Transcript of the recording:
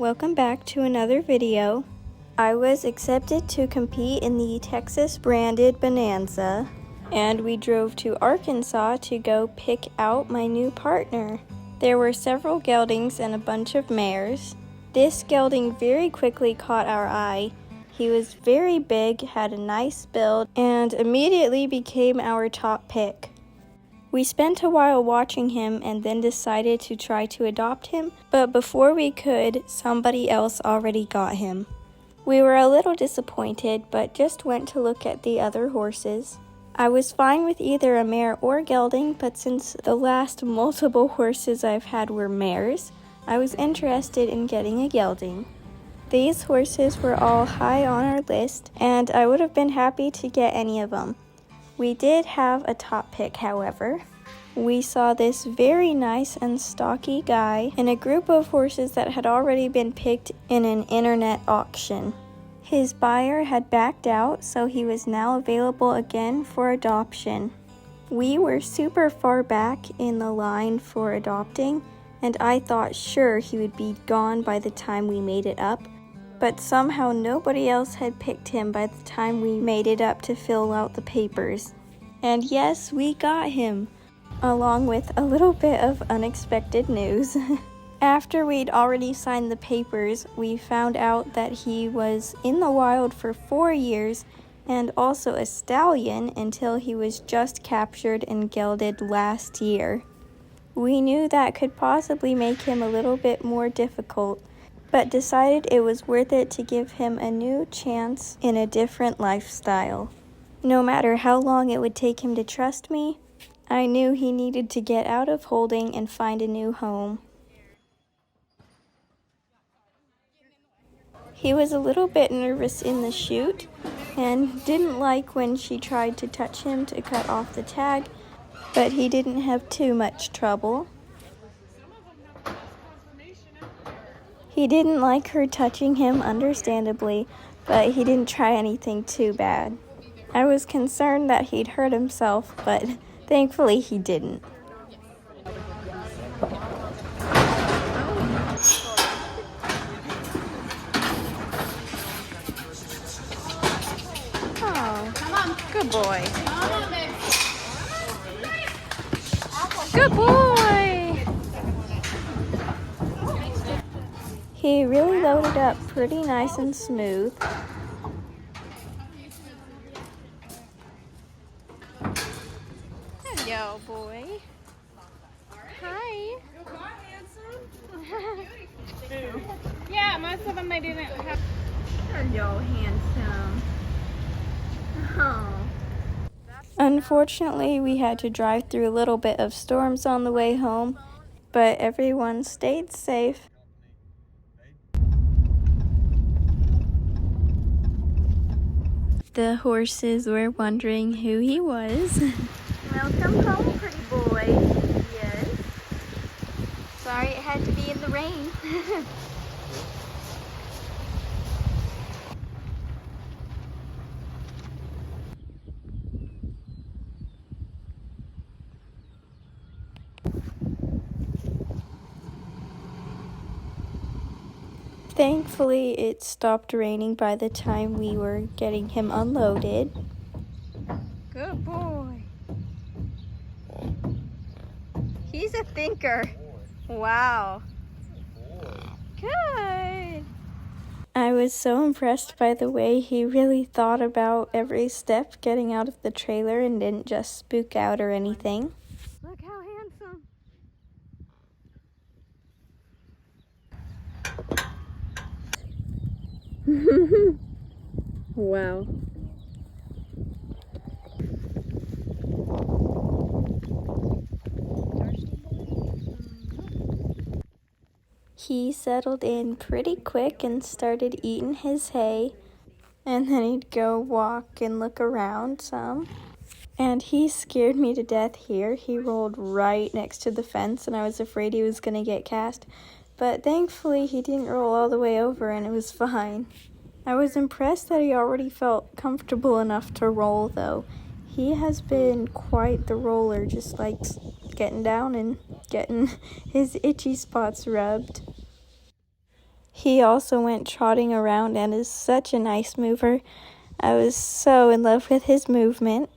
welcome back to another video. I was accepted to compete in the Texas Branded Bonanza, and we drove to Arkansas to go pick out my new partner. There were several geldings and a bunch of mares. This gelding very quickly caught our eye. He was very big, had a nice build, and immediately became our top pick. We spent a while watching him and then decided to try to adopt him, but before we could, somebody else already got him. We were a little disappointed, but just went to look at the other horses. I was fine with either a mare or gelding, but since the last multiple horses I've had were mares, I was interested in getting a gelding. These horses were all high on our list, and I would have been happy to get any of them. We did have a top pick, however. We saw this very nice and stocky guy in a group of horses that had already been picked in an internet auction. His buyer had backed out, so he was now available again for adoption. We were super far back in the line for adopting, and I thought sure he would be gone by the time we made it up. But somehow nobody else had picked him by the time we made it up to fill out the papers. And yes, we got him, along with a little bit of unexpected news. After we'd already signed the papers, we found out that he was in the wild for 4 years and also a stallion until he was just captured and gelded last year. We knew that could possibly make him a little bit more difficult, but decided it was worth it to give him a new chance in a different lifestyle. No matter how long it would take him to trust me, I knew he needed to get out of holding and find a new home. He was a little bit nervous in the chute and didn't like when she tried to touch him to cut off the tag, but he didn't have too much trouble. He didn't like her touching him, understandably, but he didn't try anything too bad. I was concerned that he'd hurt himself, but thankfully he didn't. Oh, come on. Good boy. Good boy. He really loaded up pretty nice and smooth. Hello, boy. Hi. Yeah, most of them they didn't have. Hello, handsome. Oh. Unfortunately, we had to drive through a little bit of storms on the way home, but everyone stayed safe. The horses were wondering who he was. Welcome home, pretty boy. Yes. Sorry it had to be in the rain. Thankfully, it stopped raining by the time we were getting him unloaded. Good boy. He's a thinker. Wow. Good. I was so impressed by the way he really thought about every step getting out of the trailer and didn't just spook out or anything. Look how handsome. Wow. He settled in pretty quick and started eating his hay, and then he'd go walk and look around some. And he scared me to death here. He rolled right next to the fence and I was afraid he was going to get cast, but thankfully he didn't roll all the way over and it was fine. I was impressed that he already felt comfortable enough to roll, though. He has been quite the roller, just likes getting down and getting his itchy spots rubbed. He also went trotting around and is such a nice mover. I was so in love with his movement.